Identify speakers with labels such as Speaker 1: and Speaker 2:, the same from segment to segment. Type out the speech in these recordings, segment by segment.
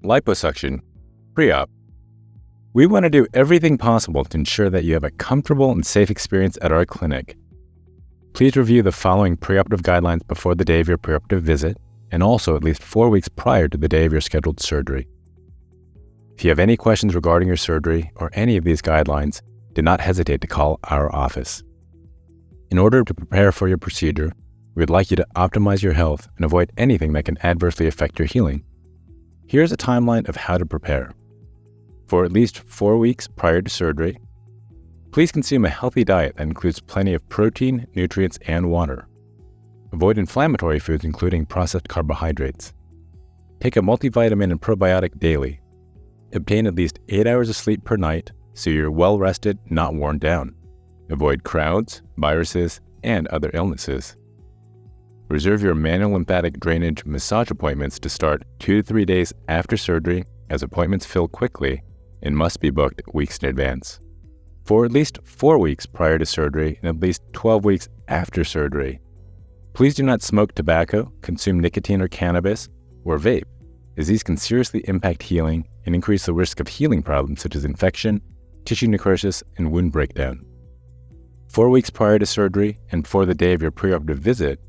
Speaker 1: Liposuction, pre-op. We want to do everything possible to ensure that you have a comfortable and safe experience at our clinic. Please review the following preoperative guidelines before the day of your preoperative visit, and also at least 4 weeks prior to the day of your scheduled surgery. If you have any questions regarding your surgery or any of these guidelines, do not hesitate to call our office. In order to prepare for your procedure, we would like you to optimize your health and avoid anything that can adversely affect your healing. Here's a timeline of how to prepare. For at least 4 weeks prior to surgery, please consume a healthy diet that includes plenty of protein, nutrients, and water. Avoid inflammatory foods including processed carbohydrates. Take a multivitamin and probiotic daily. Obtain at least 8 hours of sleep per night so you're well rested, not worn down. Avoid crowds, viruses, and other illnesses. Reserve your manual lymphatic drainage massage appointments to start 2 to 3 days after surgery, as appointments fill quickly and must be booked weeks in advance. For at least 4 weeks prior to surgery and at least 12 weeks after surgery, please do not smoke tobacco, consume nicotine or cannabis, or vape, as these can seriously impact healing and increase the risk of healing problems such as infection, tissue necrosis, and wound breakdown. 4 weeks prior to surgery and before the day of your preoperative visit,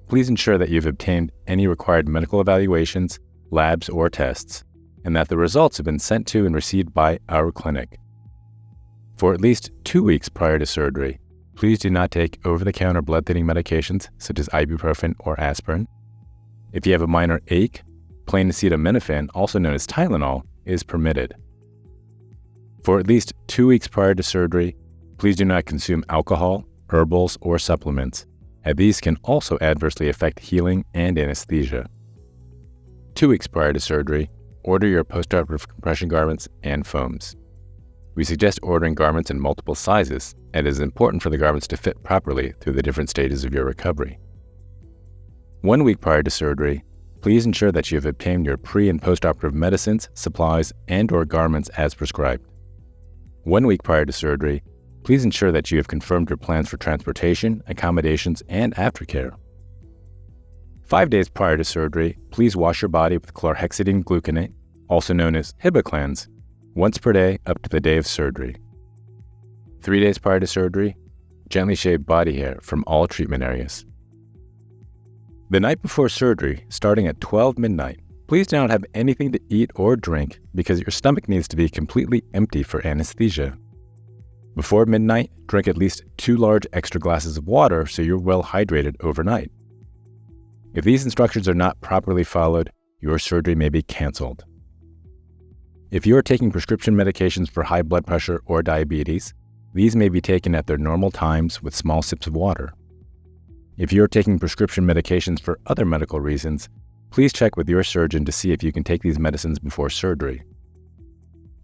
Speaker 1: please ensure that you've obtained any required medical evaluations, labs, or tests, and that the results have been sent to and received by our clinic. For at least 2 weeks prior to surgery, please do not take over-the-counter blood-thinning medications such as ibuprofen or aspirin. If you have a minor ache, plain acetaminophen, also known as Tylenol, is permitted. For at least 2 weeks prior to surgery, please do not consume alcohol, herbals, or supplements, as these can also adversely affect healing and anesthesia. 2 weeks prior to surgery, order your post-operative compression garments and foams. We suggest ordering garments in multiple sizes, and it is important for the garments to fit properly through the different stages of your recovery. 1 week prior to surgery, please ensure that you have obtained your pre- and post-operative medicines, supplies, and/or garments as prescribed. 1 week prior to surgery, please ensure that you have confirmed your plans for transportation, accommodations, and aftercare. 5 days prior to surgery, please wash your body with chlorhexidine gluconate, also known as Hibiclens, once per day up to the day of surgery. 3 days prior to surgery, gently shave body hair from all treatment areas. The night before surgery, starting at 12 midnight, please do not have anything to eat or drink because your stomach needs to be completely empty for anesthesia. Before midnight, drink at least 2 large extra glasses of water so you're well hydrated overnight. If these instructions are not properly followed, your surgery may be canceled. If you are taking prescription medications for high blood pressure or diabetes, these may be taken at their normal times with small sips of water. If you are taking prescription medications for other medical reasons, please check with your surgeon to see if you can take these medicines before surgery.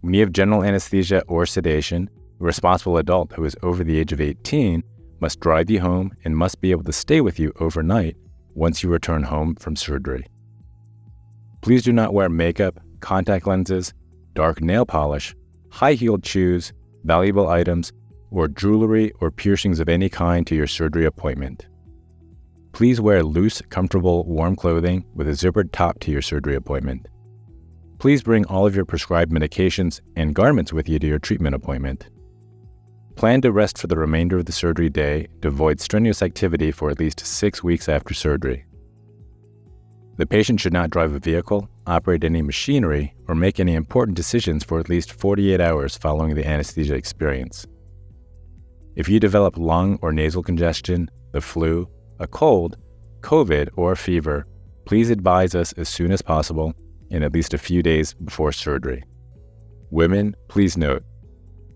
Speaker 1: When you have general anesthesia or sedation, a responsible adult who is over the age of 18 must drive you home and must be able to stay with you overnight once you return home from surgery. Please do not wear makeup, contact lenses, dark nail polish, high-heeled shoes, valuable items, or jewelry or piercings of any kind to your surgery appointment. Please wear loose, comfortable, warm clothing with a zippered top to your surgery appointment. Please bring all of your prescribed medications and garments with you to your treatment appointment. Plan to rest for the remainder of the surgery day to avoid strenuous activity for at least 6 weeks after surgery. The patient should not drive a vehicle, operate any machinery, or make any important decisions for at least 48 hours following the anesthesia experience. If you develop lung or nasal congestion, the flu, a cold, COVID, or fever, please advise us as soon as possible and at least a few days before surgery. Women, please note,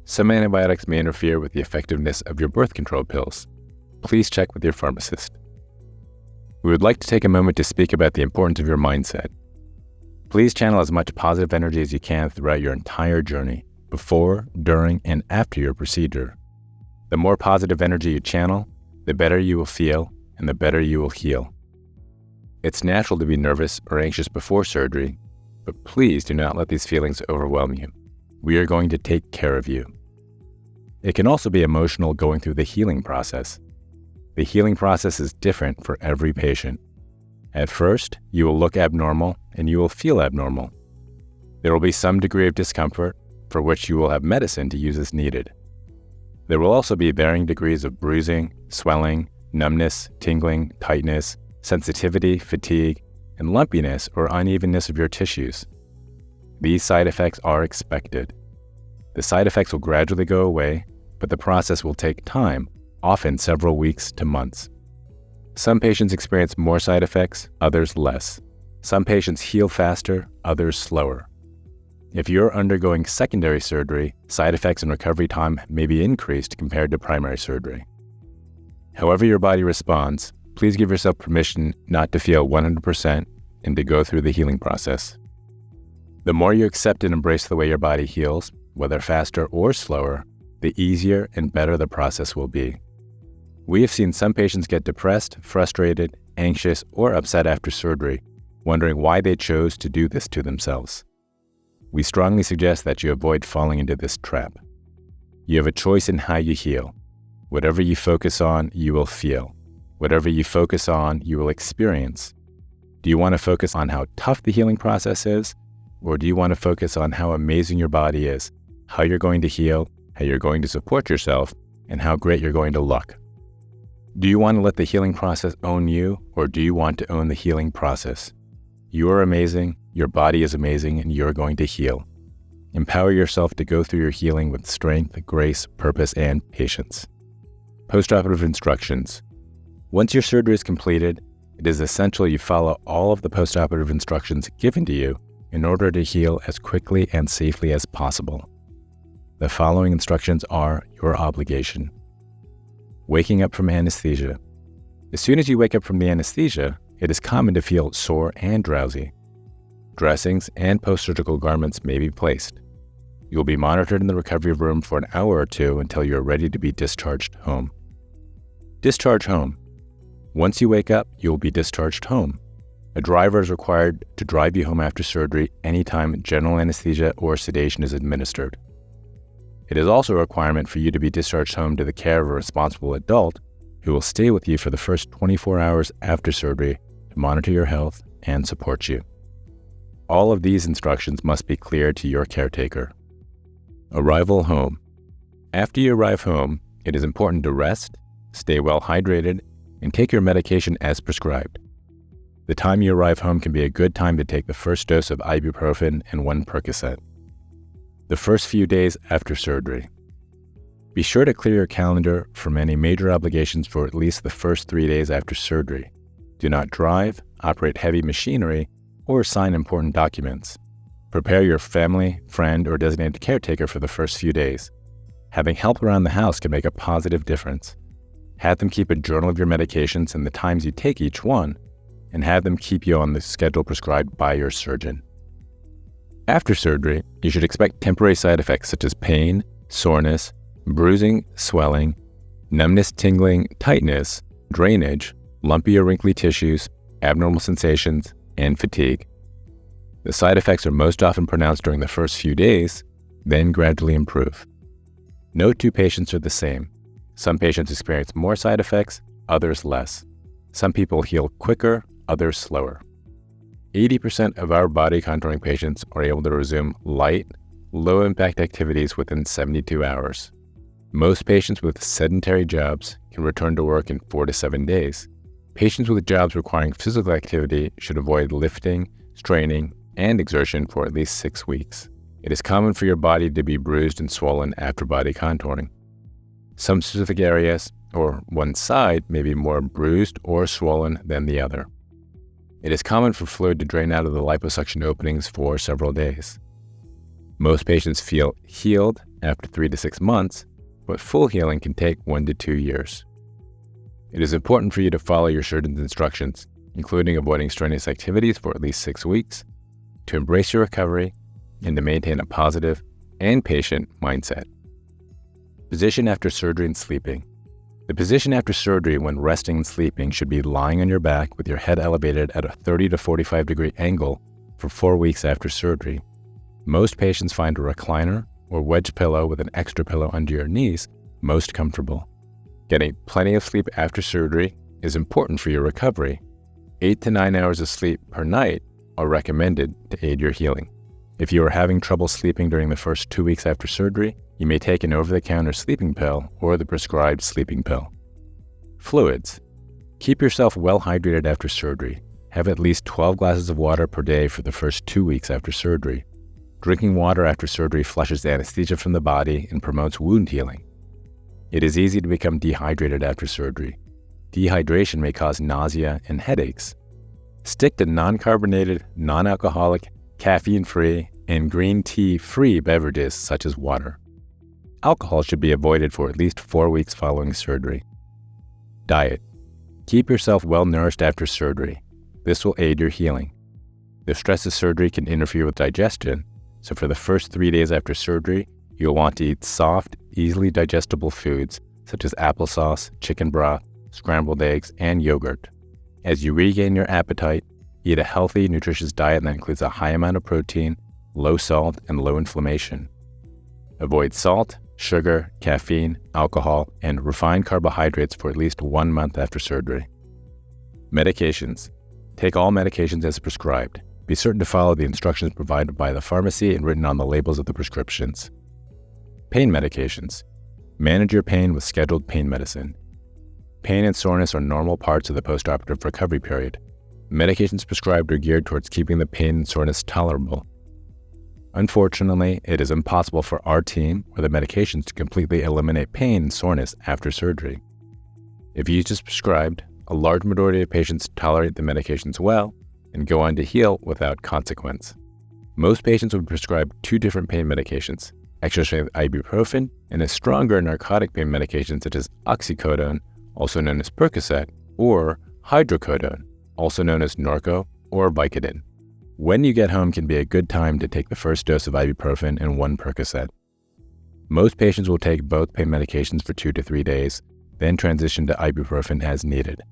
Speaker 1: some antibiotics may interfere with the effectiveness of your birth control pills. Please check with your pharmacist. We would like to take a moment to speak about the importance of your mindset. Please channel as much positive energy as you can throughout your entire journey, before, during, and after your procedure. The more positive energy you channel, the better you will feel and the better you will heal. It's natural to be nervous or anxious before surgery, but please do not let these feelings overwhelm you. We are going to take care of you. It can also be emotional going through the healing process. The healing process is different for every patient. At first, you will look abnormal and you will feel abnormal. There will be some degree of discomfort, for which you will have medicine to use as needed. There will also be varying degrees of bruising, swelling, numbness, tingling, tightness, sensitivity, fatigue, and lumpiness or unevenness of your tissues. These side effects are expected. The side effects will gradually go away, but the process will take time, often several weeks to months. Some patients experience more side effects, others less. Some patients heal faster, others slower. If you're undergoing secondary surgery, side effects and recovery time may be increased compared to primary surgery. However your body responds, please give yourself permission not to feel 100% and to go through the healing process. The more you accept and embrace the way your body heals, whether faster or slower, the easier and better the process will be. We have seen some patients get depressed, frustrated, anxious, or upset after surgery, wondering why they chose to do this to themselves. We strongly suggest that you avoid falling into this trap. You have a choice in how you heal. Whatever you focus on, you will feel. Whatever you focus on, you will experience. Do you want to focus on how tough the healing process is? Or do you want to focus on how amazing your body is, how you're going to heal, how you're going to support yourself, and how great you're going to look? Do you want to let the healing process own you, or do you want to own the healing process? You are amazing, your body is amazing, and you're going to heal. Empower yourself to go through your healing with strength, grace, purpose, and patience. Post-operative instructions. Once your surgery is completed, it is essential you follow all of the post-operative instructions given to you in order to heal as quickly and safely as possible. The following instructions are your obligation. Waking up from anesthesia. As soon as you wake up from the anesthesia, it is common to feel sore and drowsy. Dressings and post-surgical garments may be placed. You will be monitored in the recovery room for an hour or two until you are ready to be discharged home. Discharge home. Once you wake up, you will be discharged home. A driver is required to drive you home after surgery anytime general anesthesia or sedation is administered. It is also a requirement for you to be discharged home to the care of a responsible adult who will stay with you for the first 24 hours after surgery to monitor your health and support you. All of these instructions must be clear to your caretaker. Arrival home. After you arrive home, it is important to rest, stay well hydrated, and take your medication as prescribed. The time you arrive home can be a good time to take the first dose of ibuprofen and 1 Percocet. The first few days after surgery. Be sure to clear your calendar from any major obligations for at least the first 3 days after surgery. Do not drive, operate heavy machinery, or sign important documents. Prepare your family, friend, or designated caretaker for the first few days. Having help around the house can make a positive difference. Have them keep a journal of your medications and the times you take each one, and have them keep you on the schedule prescribed by your surgeon. After surgery, you should expect temporary side effects such as pain, soreness, bruising, swelling, numbness, tingling, tightness, drainage, lumpy or wrinkly tissues, abnormal sensations, and fatigue. The side effects are most often pronounced during the first few days, then gradually improve. No two patients are the same. Some patients experience more side effects, others less. Some people heal quicker, others slower. 80% of our body contouring patients are able to resume light, low-impact activities within 72 hours. Most patients with sedentary jobs can return to work in 4 to 7 days. Patients with jobs requiring physical activity should avoid lifting, straining, and exertion for at least 6 weeks. It is common for your body to be bruised and swollen after body contouring. Some specific areas, or one side, may be more bruised or swollen than the other. It is common for fluid to drain out of the liposuction openings for several days. Most patients feel healed after 3 to 6 months, but full healing can take 1 to 2 years. It is important for you to follow your surgeon's instructions, including avoiding strenuous activities for at least 6 weeks, to embrace your recovery, and to maintain a positive and patient mindset. Position after surgery and sleeping. The position after surgery when resting and sleeping should be lying on your back with your head elevated at a 30 to 45 degree angle for 4 weeks after surgery. Most patients find a recliner or wedge pillow with an extra pillow under your knees most comfortable. Getting plenty of sleep after surgery is important for your recovery. 8 to 9 hours of sleep per night are recommended to aid your healing. If you are having trouble sleeping during the first 2 weeks after surgery, you may take an over-the-counter sleeping pill or the prescribed sleeping pill. Fluids. Keep yourself well hydrated after surgery. Have at least 12 glasses of water per day for the first 2 weeks after surgery. Drinking water after surgery flushes anesthesia from the body and promotes wound healing. It is easy to become dehydrated after surgery. Dehydration may cause nausea and headaches. Stick to non-carbonated, non-alcoholic, caffeine-free, and green tea-free beverages such as water. Alcohol should be avoided for at least 4 weeks following surgery. Diet. Keep yourself well-nourished after surgery. This will aid your healing. The stress of surgery can interfere with digestion, so for the first 3 days after surgery, you'll want to eat soft, easily digestible foods such as applesauce, chicken broth, scrambled eggs, and yogurt. As you regain your appetite, eat a healthy, nutritious diet that includes a high amount of protein, low salt, and low inflammation. Avoid salt, sugar, caffeine, alcohol, and refined carbohydrates for at least 1 month after surgery. Medications. Take all medications as prescribed. Be certain to follow the instructions provided by the pharmacy and written on the labels of the prescriptions. Pain medications. Manage your pain with scheduled pain medicine. Pain and soreness are normal parts of the post-operative recovery period. Medications prescribed are geared towards keeping the pain and soreness tolerable. Unfortunately, it is impossible for our team or the medications to completely eliminate pain and soreness after surgery. If used as prescribed, a large majority of patients tolerate the medications well and go on to heal without consequence. Most patients will be prescribed 2 different pain medications, extra-strength ibuprofen and a stronger narcotic pain medication such as oxycodone, also known as Percocet, or hydrocodone, also known as Norco or Vicodin. When you get home can be a good time to take the first dose of ibuprofen and 1 Percocet. Most patients will take both pain medications for 2 to 3 days, then transition to ibuprofen as needed.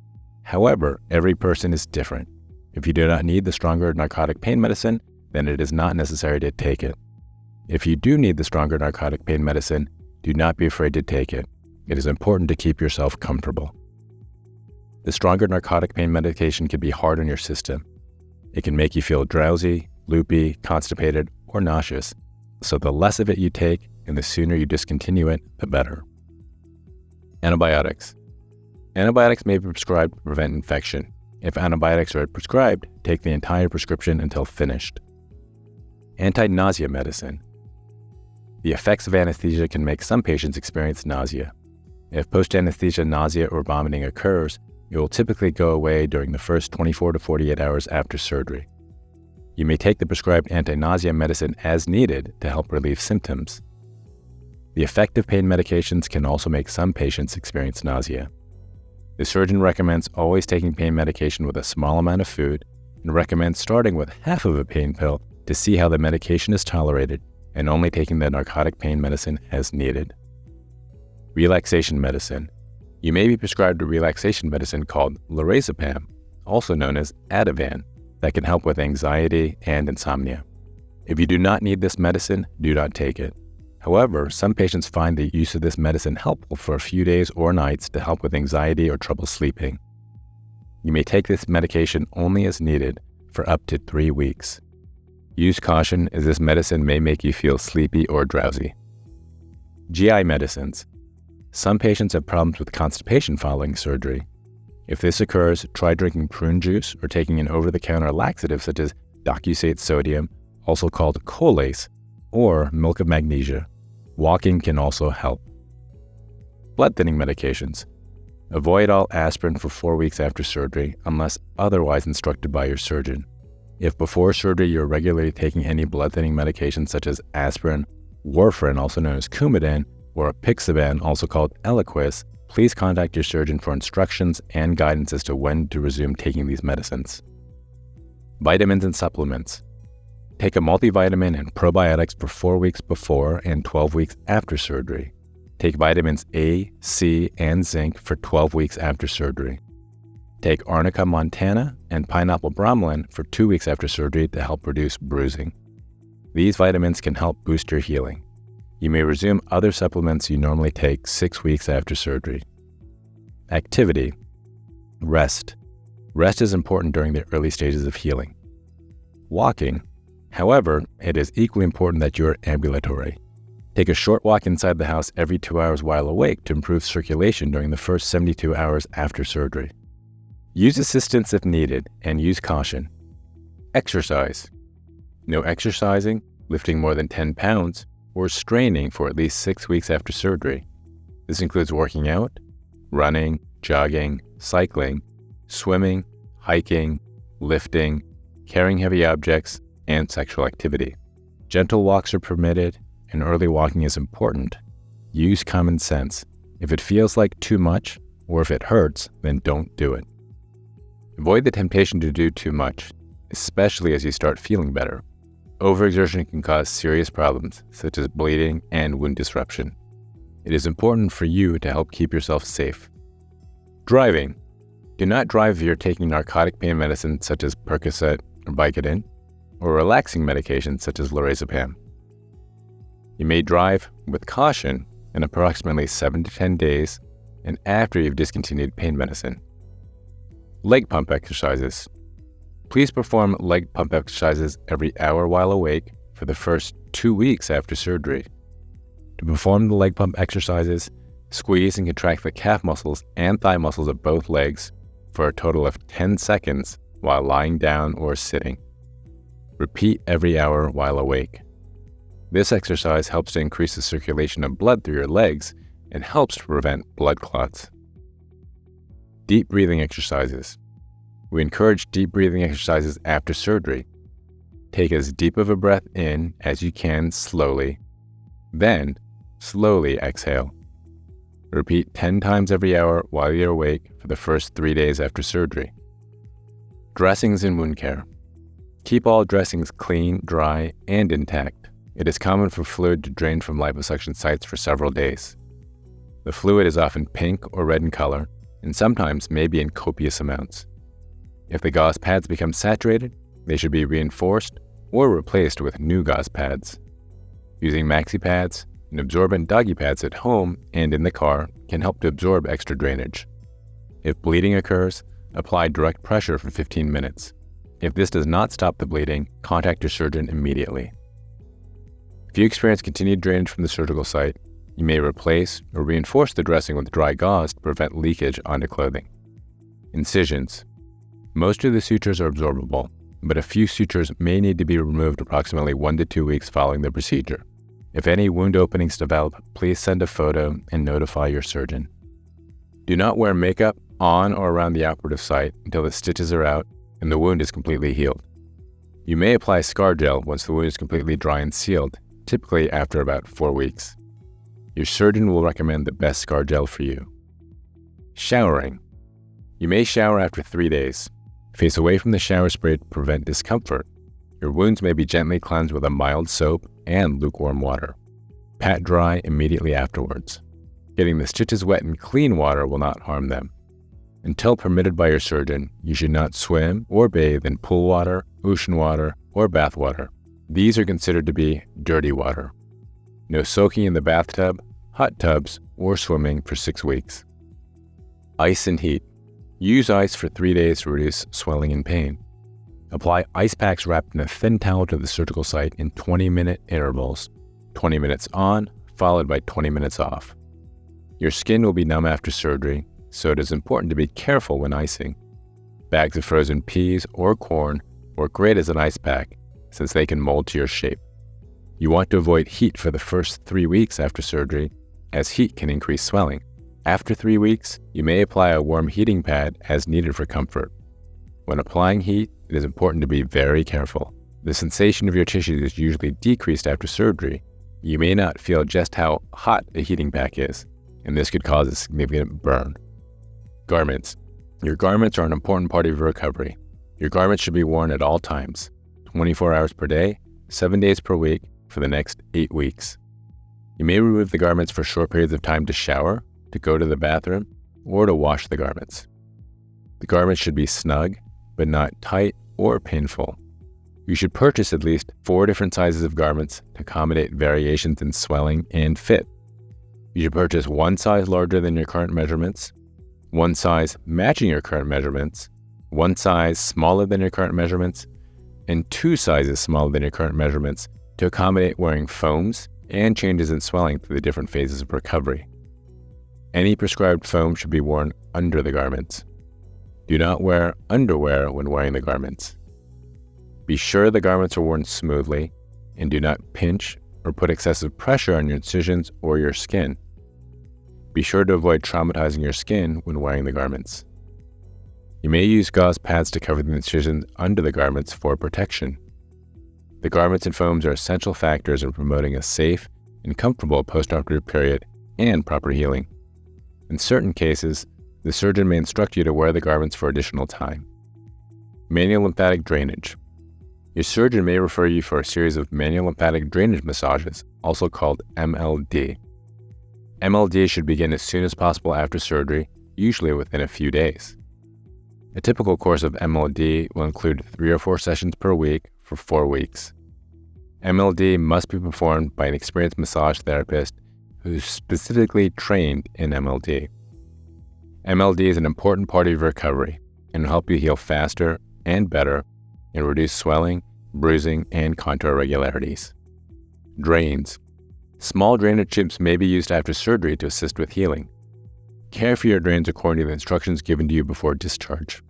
Speaker 1: However, every person is different. If you do not need the stronger narcotic pain medicine, then it is not necessary to take it. If you do need the stronger narcotic pain medicine, do not be afraid to take it. It is important to keep yourself comfortable. The stronger narcotic pain medication can be hard on your system. It can make you feel drowsy, loopy, constipated, or nauseous. So the less of it you take and the sooner you discontinue it, the better. Antibiotics. Antibiotics may be prescribed to prevent infection. If antibiotics are prescribed, take the entire prescription until finished. Anti-nausea medicine. The effects of anesthesia can make some patients experience nausea. If post-anesthesia nausea or vomiting occurs, it will typically go away during the first 24 to 48 hours after surgery. You may take the prescribed anti-nausea medicine as needed to help relieve symptoms. The effective pain medications can also make some patients experience nausea. The surgeon recommends always taking pain medication with a small amount of food and recommends starting with half of a pain pill to see how the medication is tolerated and only taking the narcotic pain medicine as needed. Relaxation medicine. You may be prescribed a relaxation medicine called lorazepam, also known as Ativan, that can help with anxiety and insomnia. If you do not need this medicine, do not take it. However, some patients find the use of this medicine helpful for a few days or nights to help with anxiety or trouble sleeping. You may take this medication only as needed for up to 3 weeks. Use caution as this medicine may make you feel sleepy or drowsy. GI medicines. Some patients have problems with constipation following surgery. If this occurs, try drinking prune juice or taking an over-the-counter laxative such as docusate sodium, also called Colace, or milk of magnesia. Walking can also help. Blood thinning medications. Avoid all aspirin for 4 weeks after surgery unless otherwise instructed by your surgeon. If before surgery you're regularly taking any blood thinning medications such as aspirin, warfarin, also known as Coumadin, or apixaban, also called Eliquis, please contact your surgeon for instructions and guidance as to when to resume taking these medicines. Vitamins and supplements. Take a multivitamin and probiotics for 4 weeks before and 12 weeks after surgery. Take vitamins A, C, and zinc for 12 weeks after surgery. Take Arnica montana and pineapple bromelain for 2 weeks after surgery to help reduce bruising. These vitamins can help boost your healing. You may resume other supplements you normally take 6 weeks after surgery. Activity. Rest. Rest is important during the early stages of healing. Walking. However, it is equally important that you are ambulatory. Take a short walk inside the house every 2 hours while awake to improve circulation during the first 72 hours after surgery. Use assistance if needed and use caution. Exercise. No exercising, lifting more than 10 pounds, or straining for at least 6 weeks after surgery. This includes working out, running, jogging, cycling, swimming, hiking, lifting, carrying heavy objects, and sexual activity. Gentle walks are permitted, and early walking is important. Use common sense. If it feels like too much, or if it hurts, then don't do it. Avoid the temptation to do too much, especially as you start feeling better. Overexertion can cause serious problems, such as bleeding and wound disruption. It is important for you to help keep yourself safe. Driving. Do not drive if you're taking narcotic pain medicine such as Percocet or Vicodin, or relaxing medications such as lorazepam. You may drive with caution in approximately 7 to 10 days and after you've discontinued pain medicine. Leg pump exercises. Please perform leg pump exercises every hour while awake for the first 2 weeks after surgery. To perform the leg pump exercises, squeeze and contract the calf muscles and thigh muscles of both legs for a total of 10 seconds while lying down or sitting. Repeat every hour while awake. This exercise helps to increase the circulation of blood through your legs and helps to prevent blood clots. Deep breathing exercises. We encourage deep breathing exercises after surgery. Take as deep of a breath in as you can slowly, then slowly exhale. Repeat 10 times every hour while you're awake for the first 3 days after surgery. Dressings and wound care. Keep all dressings clean, dry, and intact. It is common for fluid to drain from liposuction sites for several days. The fluid is often pink or red in color, and sometimes may be in copious amounts. If the gauze pads become saturated, they should be reinforced or replaced with new gauze pads. Using maxi pads and absorbent doggy pads at home and in the car can help to absorb extra drainage. If bleeding occurs, apply direct pressure for 15 minutes. If this does not stop the bleeding, contact your surgeon immediately. If you experience continued drainage from the surgical site, you may replace or reinforce the dressing with dry gauze to prevent leakage onto clothing. Incisions. Most of the sutures are absorbable, but a few sutures may need to be removed approximately 1 to 2 weeks following the procedure. If any wound openings develop, please send a photo and notify your surgeon. Do not wear makeup on or around the operative site until the stitches are out and the wound is completely healed. You may apply scar gel once the wound is completely dry and sealed, typically after about 4 weeks. Your surgeon will recommend the best scar gel for you. Showering. You may shower after 3 days. Face away from the shower spray to prevent discomfort. Your wounds may be gently cleansed with a mild soap and lukewarm water. Pat dry immediately afterwards. Getting the stitches wet in clean water will not harm them. Until permitted by your surgeon, you should not swim or bathe in pool water, ocean water, or bath water. These are considered to be dirty water. No soaking in the bathtub, hot tubs, or swimming for 6 weeks. Ice and heat. Use ice for 3 days to reduce swelling and pain. Apply ice packs wrapped in a thin towel to the surgical site in 20-minute intervals, 20 minutes on, followed by 20 minutes off. Your skin will be numb after surgery, so it is important to be careful when icing. Bags of frozen peas or corn work great as an ice pack, since they can mold to your shape. You want to avoid heat for the first 3 weeks after surgery, as heat can increase swelling. After 3 weeks, you may apply a warm heating pad as needed for comfort. When applying heat, it is important to be very careful. The sensation of your tissues is usually decreased after surgery. You may not feel just how hot a heating pack is, and this could cause a significant burn. Garments. Your garments are an important part of your recovery. Your garments should be worn at all times, 24 hours per day, 7 days per week, for the next 8 weeks. You may remove the garments for short periods of time to shower, to go to the bathroom, or to wash the garments. The garments should be snug, but not tight or painful. You should purchase at least 4 different sizes of garments to accommodate variations in swelling and fit. You should purchase 1 size larger than your current measurements, 1 size matching your current measurements, 1 size smaller than your current measurements, and 2 sizes smaller than your current measurements to accommodate wearing foams and changes in swelling through the different phases of recovery. Any prescribed foam should be worn under the garments. Do not wear underwear when wearing the garments. Be sure the garments are worn smoothly, and do not pinch or put excessive pressure on your incisions or your skin. Be sure to avoid traumatizing your skin when wearing the garments. You may use gauze pads to cover the incisions under the garments for protection. The garments and foams are essential factors in promoting a safe and comfortable post-operative period and proper healing. In certain cases, the surgeon may instruct you to wear the garments for additional time. Manual lymphatic drainage. Your surgeon may refer you for a series of manual lymphatic drainage massages, also called MLD. MLD should begin as soon as possible after surgery, usually within a few days. A typical course of MLD will include 3 or 4 sessions per week for 4 weeks. MLD must be performed by an experienced massage therapist who is specifically trained in MLD. MLD is an important part of your recovery and will help you heal faster and better and reduce swelling, bruising, and contour irregularities. Drains. Small drainage tubes may be used after surgery to assist with healing. Care for your drains according to the instructions given to you before discharge.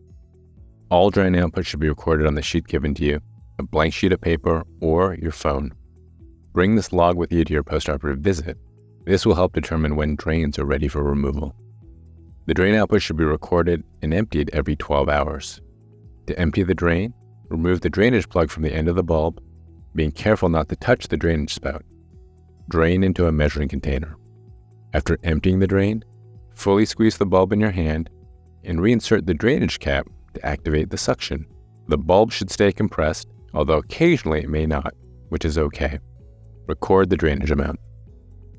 Speaker 1: All drain output should be recorded on the sheet given to you, a blank sheet of paper, or your phone. Bring this log with you to your post-operative visit. This will help determine when drains are ready for removal. The drain output should be recorded and emptied every 12 hours. To empty the drain, remove the drainage plug from the end of the bulb, being careful not to touch the drainage spout. Drain into a measuring container. After emptying the drain, fully squeeze the bulb in your hand and reinsert the drainage cap to activate the suction. The bulb should stay compressed, although occasionally it may not, which is okay. Record the drainage amount.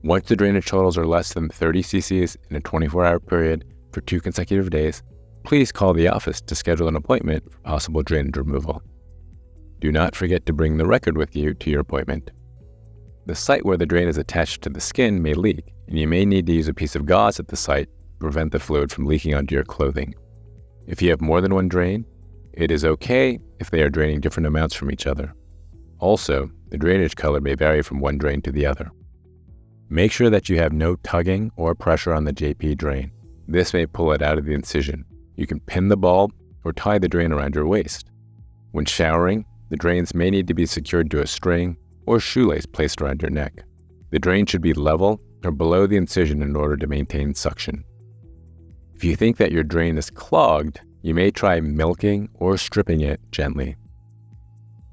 Speaker 1: Once the drainage totals are less than 30 cc's in a 24-hour period for 2 consecutive days, please call the office to schedule an appointment for possible drainage removal. Do not forget to bring the record with you to your appointment. The site where the drain is attached to the skin may leak, and you may need to use a piece of gauze at the site to prevent the fluid from leaking onto your clothing. If you have more than one drain, it is okay if they are draining different amounts from each other. Also, the drainage color may vary from one drain to the other. Make sure that you have no tugging or pressure on the JP drain. This may pull it out of the incision. You can pin the bulb or tie the drain around your waist. When showering, the drains may need to be secured to a string or shoelace placed around your neck. The drain should be level or below the incision in order to maintain suction. If you think that your drain is clogged, you may try milking or stripping it gently.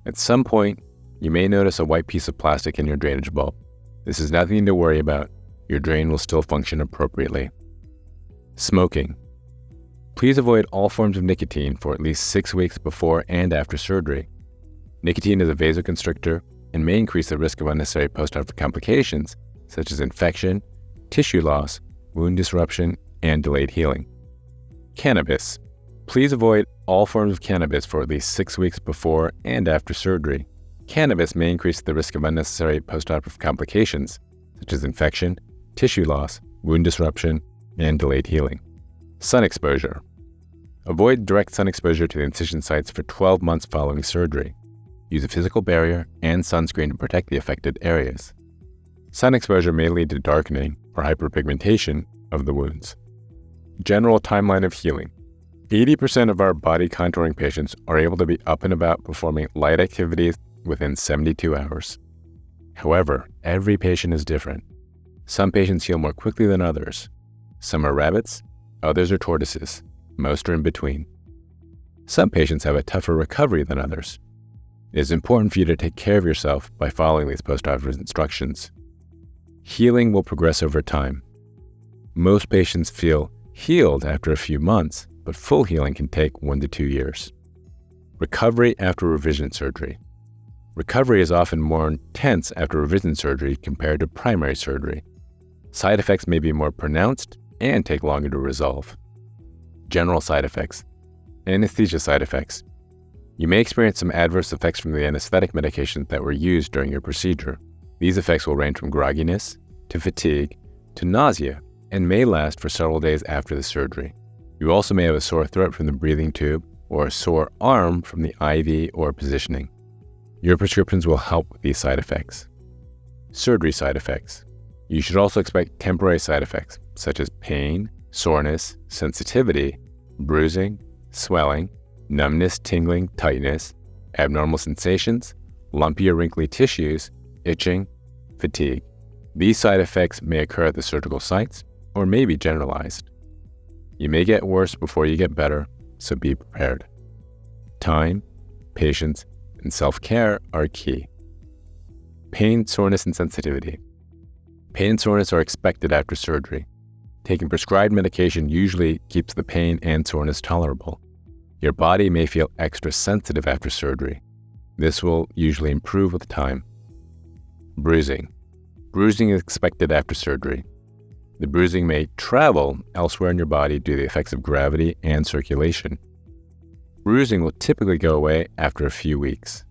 Speaker 1: At some point, you may notice a white piece of plastic in your drainage bulb. This is nothing to worry about. Your drain will still function appropriately. Smoking. Please avoid all forms of nicotine for at least 6 weeks before and after surgery. Nicotine is a vasoconstrictor and may increase the risk of unnecessary post-operative complications such as infection, tissue loss, wound disruption, and delayed healing. Cannabis. Please avoid all forms of cannabis for at least 6 weeks before and after surgery. Cannabis may increase the risk of unnecessary post-operative complications such as infection, tissue loss, wound disruption, and delayed healing. Sun exposure. Avoid direct sun exposure to the incision sites for 12 months following surgery. Use a physical barrier and sunscreen to protect the affected areas. Sun exposure may lead to darkening or hyperpigmentation of the wounds. General timeline of healing. 80% of our body contouring patients are able to be up and about performing light activities within 72 hours. However, every patient is different. Some patients heal more quickly than others. Some are rabbits, others are tortoises, most are in between. Some patients have a tougher recovery than others. It is important for you to take care of yourself by following these post-operative instructions. Healing will progress over time. Most patients feel healed after a few months, but full healing can take 1 to 2 years. Recovery after revision surgery. Recovery is often more intense after revision surgery compared to primary surgery. Side effects may be more pronounced and take longer to resolve. General side effects. Anesthesia side effects. You may experience some adverse effects from the anesthetic medications that were used during your procedure. These effects will range from grogginess to fatigue to nausea and may last for several days after the surgery. You also may have a sore throat from the breathing tube or a sore arm from the IV or positioning. Your prescriptions will help with these side effects. Surgery side effects. You should also expect temporary side effects such as pain, soreness, sensitivity, bruising, swelling, numbness, tingling, tightness, abnormal sensations, lumpy or wrinkly tissues, itching, fatigue. These side effects may occur at the surgical sites or may be generalized. You may get worse before you get better, so be prepared. Time, patience, and self-care are key. Pain, soreness, and sensitivity. Pain and soreness are expected after surgery. Taking prescribed medication usually keeps the pain and soreness tolerable. Your body may feel extra sensitive after surgery. This will usually improve with time. Bruising. Bruising is expected after surgery. The bruising may travel elsewhere in your body due to the effects of gravity and circulation. Bruising will typically go away after a few weeks.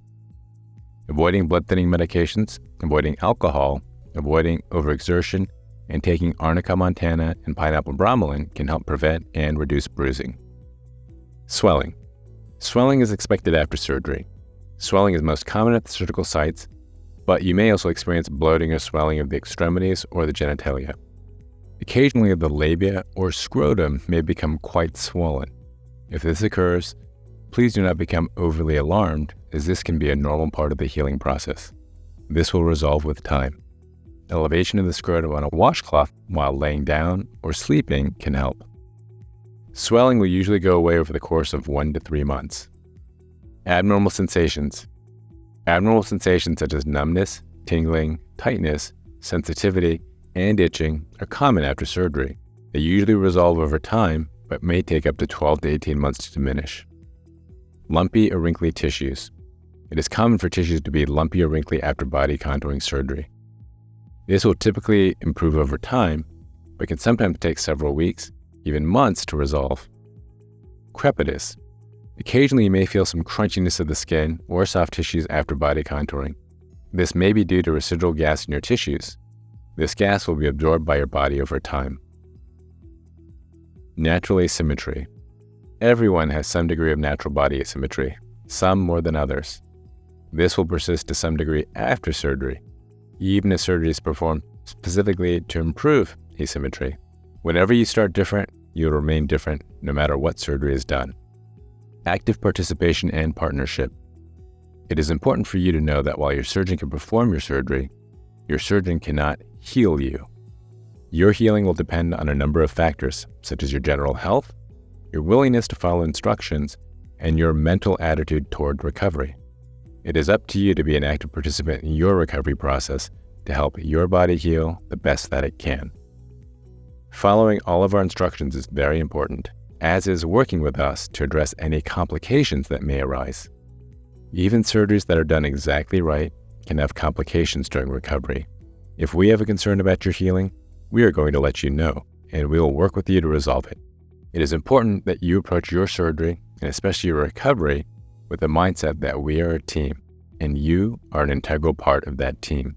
Speaker 1: Avoiding blood-thinning medications, avoiding alcohol, avoiding overexertion, and taking arnica montana and pineapple bromelain can help prevent and reduce bruising. Swelling. Swelling is expected after surgery. Swelling is most common at the surgical sites, but you may also experience bloating or swelling of the extremities or the genitalia. Occasionally, the labia or scrotum may become quite swollen. If this occurs, please do not become overly alarmed, as this can be a normal part of the healing process. This will resolve with time. Elevation of the scrotum on a washcloth while laying down or sleeping can help. Swelling will usually go away over the course of 1 to 3 months. Abnormal sensations. Abnormal sensations such as numbness, tingling, tightness, sensitivity, and itching are common after surgery. They usually resolve over time, but may take up to 12 to 18 months to diminish. Lumpy or wrinkly tissues. It is common for tissues to be lumpy or wrinkly after body contouring surgery. This will typically improve over time, but can sometimes take several weeks, even months to resolve. Crepitus. Occasionally you may feel some crunchiness of the skin or soft tissues after body contouring. This may be due to residual gas in your tissues. This gas will be absorbed by your body over time. Natural asymmetry. Everyone has some degree of natural body asymmetry, some more than others. This will persist to some degree after surgery, even if surgery is performed specifically to improve asymmetry. Whenever you start different, you'll remain different no matter what surgery is done. Active participation and partnership. It is important for you to know that while your surgeon can perform your surgeon cannot heal you. Your healing will depend on a number of factors, such as your general health, your willingness to follow instructions, and your mental attitude toward recovery. It is up to you to be an active participant in your recovery process to help your body heal the best that it can. Following all of our instructions is very important, as is working with us to address any complications that may arise. Even surgeries that are done exactly right can have complications during recovery. If we have a concern about your healing, we are going to let you know, and we will work with you to resolve it. It is important that you approach your surgery, and especially your recovery, with the mindset that we are a team, and you are an integral part of that team.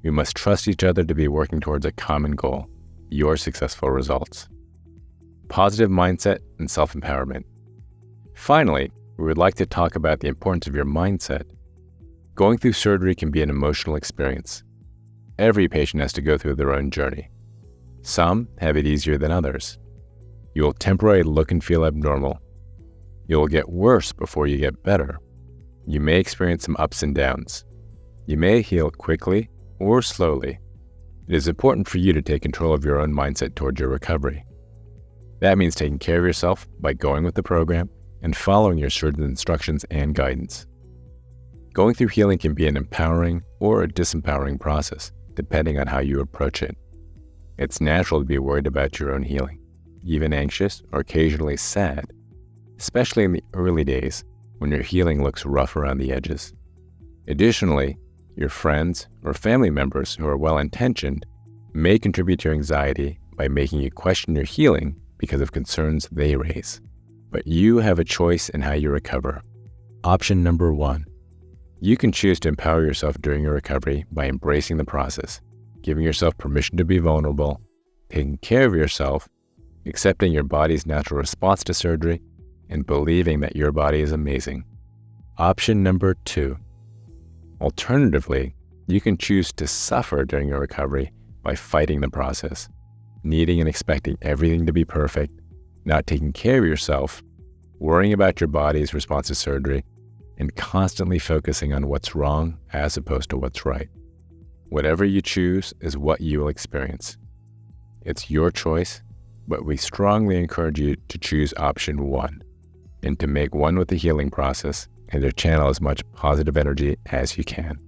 Speaker 1: We must trust each other to be working towards a common goal, your successful results. Positive mindset and self-empowerment. Finally, we would like to talk about the importance of your mindset. Going through surgery can be an emotional experience. Every patient has to go through their own journey. Some have it easier than others. You will temporarily look and feel abnormal. You will get worse before you get better. You may experience some ups and downs. You may heal quickly or slowly. It is important for you to take control of your own mindset towards your recovery. That means taking care of yourself by going with the program and following your surgeon's instructions and guidance. Going through healing can be an empowering or a disempowering process, depending on how you approach it. It's natural to be worried about your own healing, even anxious or occasionally sad, especially in the early days when your healing looks rough around the edges. Additionally, your friends or family members who are well-intentioned may contribute to your anxiety by making you question your healing because of concerns they raise. But you have a choice in how you recover. Option number 1. You can choose to empower yourself during your recovery by embracing the process, giving yourself permission to be vulnerable, taking care of yourself, accepting your body's natural response to surgery, and believing that your body is amazing. Option number 2. Alternatively, you can choose to suffer during your recovery by fighting the process, needing and expecting everything to be perfect, not taking care of yourself, worrying about your body's response to surgery, and constantly focusing on what's wrong as opposed to what's right. Whatever you choose is what you will experience. It's your choice, but we strongly encourage you to choose option 1 and to make one with the healing process and to channel as much positive energy as you can.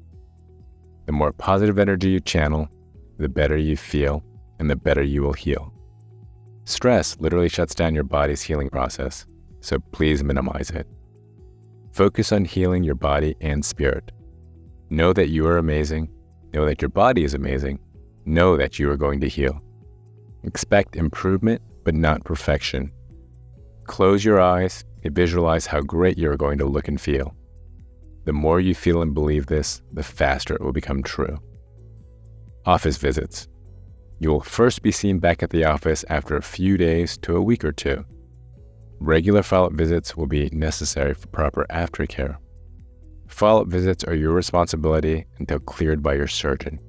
Speaker 1: The more positive energy you channel, the better you feel and the better you will heal. Stress literally shuts down your body's healing process, so please minimize it. Focus on healing your body and spirit. Know that you are amazing. Know that your body is amazing. Know that you are going to heal. Expect improvement, but not perfection. Close your eyes and visualize how great you are going to look and feel. The more you feel and believe this, the faster it will become true. Office visits. You will first be seen back at the office after a few days to a week or 2. Regular follow-up visits will be necessary for proper aftercare. Follow-up visits are your responsibility until cleared by your surgeon.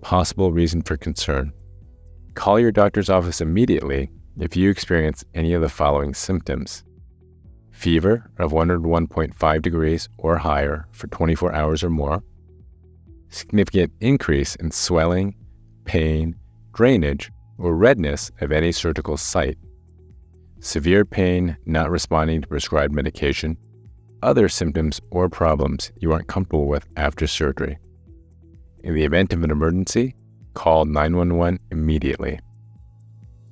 Speaker 1: Possible reason for concern. Call your doctor's office immediately if you experience any of the following symptoms: fever of 101.5 degrees or higher for 24 hours or more, significant increase in swelling, pain, drainage, or redness of any surgical site, severe pain not responding to prescribed medication, other symptoms or problems you aren't comfortable with after surgery. In the event of an emergency, call 911 immediately.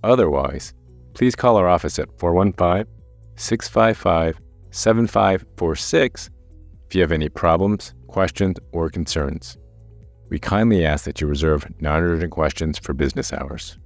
Speaker 1: Otherwise, please call our office at 415-655-7546 if you have any problems, questions, or concerns. We kindly ask that you reserve non-urgent questions for business hours.